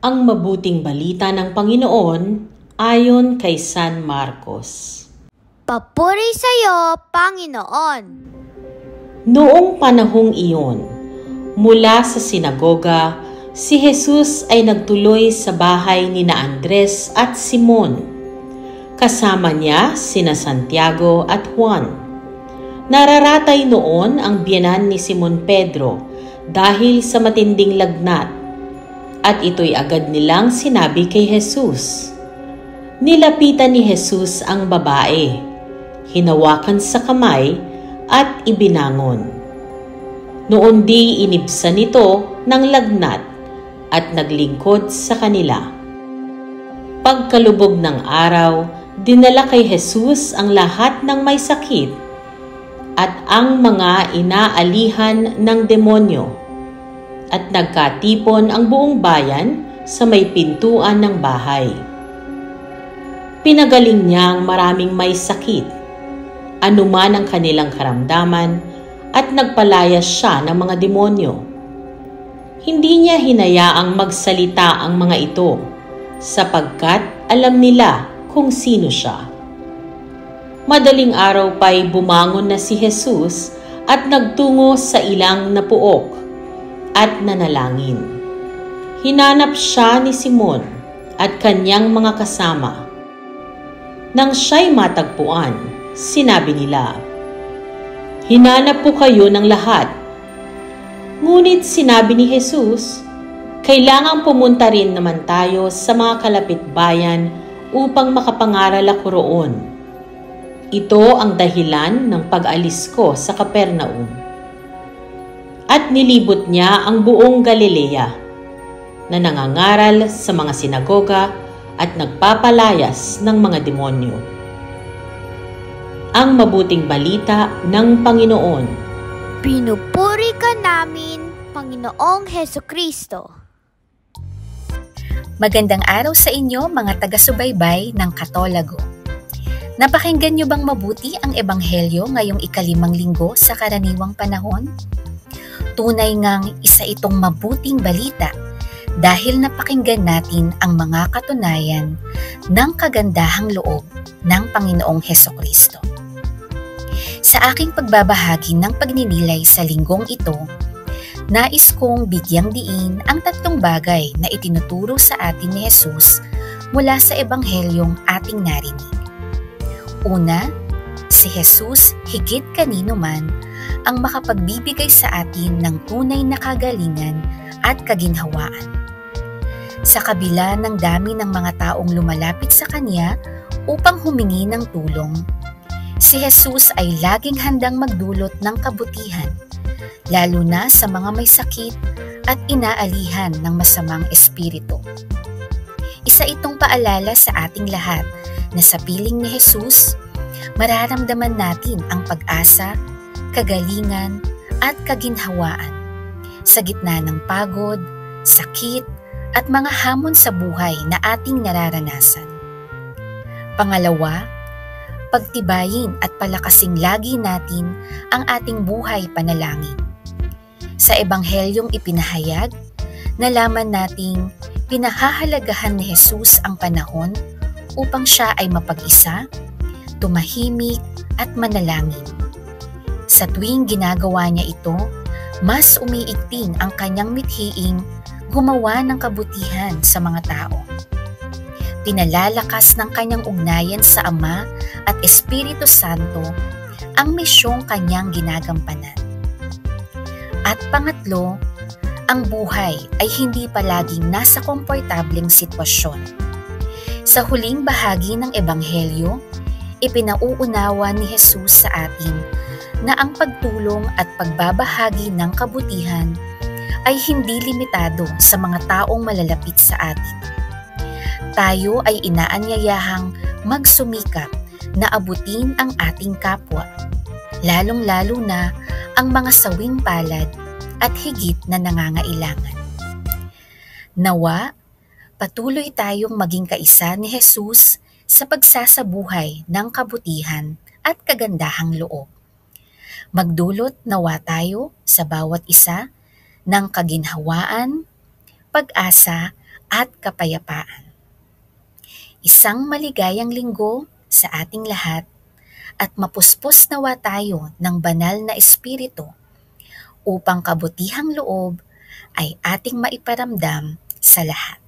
Ang mabuting balita ng Panginoon ayon kay San Marcos. Papuri sa iyo, Panginoon! Noong panahong iyon, mula sa sinagoga, si Jesus ay nagtuloy sa bahay nina Andres at Simon. Kasama niya sina Santiago at Juan. Nararatay noon ang biyenan ni Simon Pedro dahil sa matinding lagnat, at ito'y agad nilang sinabi kay Jesus. Nilapitan ni Jesus ang babae, hinawakan sa kamay at ibinangon. Noon di inibsan nito ng lagnat at naglingkod sa kanila. Pagkalubog ng araw, dinala kay Jesus ang lahat ng may sakit at ang mga inaalihan ng demonyo, at nagkatipon ang buong bayan sa may pintuan ng bahay. Pinagaling niya ang maraming may sakit, anuman ang kanilang karamdaman, at nagpalayas siya ng mga demonyo. Hindi niya hinayaang magsalita ang mga ito, sapagkat alam nila kung sino siya. Madaling araw pa'y bumangon na si Jesus at nagtungo sa ilang na puok at nanalangin. Hinanap siya ni Simon at kanyang mga kasama. Nang siya'y matagpuan, sinabi nila, "Hinanap po kayo ng lahat." Ngunit sinabi ni Jesus, "Kailangang pumunta rin naman tayo sa mga kalapitbayan upang makapangaral ako roon. Ito ang dahilan ng pag-alis ko sa Capernaum." At nilibot niya ang buong Galilea, na nangangaral sa mga sinagoga at nagpapalayas ng mga demonyo. Ang mabuting balita ng Panginoon. Pinupuri ka namin, Panginoong Hesukristo. Magandang araw sa inyo mga taga-subaybay ng Katolago. Napakinggan niyo bang mabuti ang Ebanghelyo ngayong ika-5 linggo sa karaniwang panahon? Tunay ngang isa itong mabuting balita dahil napakinggan natin ang mga katunayan ng kagandahang loob ng Panginoong Hesukristo. Sa aking pagbabahagi ng pagninilay sa linggong ito, nais kong bigyang diin ang 3 bagay na itinuturo sa atin ni Jesus mula sa Ebanghelyong ating narinig. Una, si Jesus higit kanino man ang makapagbibigay sa atin ng tunay na kagalingan at kaginhawaan. Sa kabila ng dami ng mga taong lumalapit sa Kanya upang humingi ng tulong, si Jesus ay laging handang magdulot ng kabutihan, lalo na sa mga may sakit at inaalihan ng masamang espiritu. Isa itong paalala sa ating lahat na sa piling ni Jesus, mararamdaman natin ang pag-asa, kagalingan at kaginhawaan sa gitna ng pagod, sakit at mga hamon sa buhay na ating nararanasan. Pangalawa, pagtibayin at palakasing lagi natin ang ating buhay panalangin. Sa Ebanghelyong ipinahayag, nalaman nating pinahahalagahan ni Jesus ang panahon upang siya ay mapag-isa, tumahimik at manalangin. Sa tuwing ginagawa niya ito, mas umiigting ang kanyang mithiing gumawa ng kabutihan sa mga tao. Pinalalakas ng kanyang ugnayan sa Ama at Espiritu Santo ang misyong kanyang ginagampanan. At pangatlo, ang buhay ay hindi palaging nasa komportableng sitwasyon. Sa huling bahagi ng Ebanghelyo, ipinauunawa ni Jesus sa atin na ang pagtulong at pagbabahagi ng kabutihan ay hindi limitado sa mga taong malalapit sa atin. Tayo ay inaanyayahang magsumikap na abutin ang ating kapwa, lalong-lalo na ang mga sawing palad at higit na nangangailangan. Nawa, patuloy tayong maging kaisa ni Jesus sa pagsasabuhay ng kabutihan at kagandahang loob. Magdulot nawa tayo sa bawat isa ng kaginhawaan, pag-asa at kapayapaan. Isang maligayang linggo sa ating lahat at mapuspos nawa tayo ng banal na espiritu upang kabutihang loob ay ating maiparamdam sa lahat.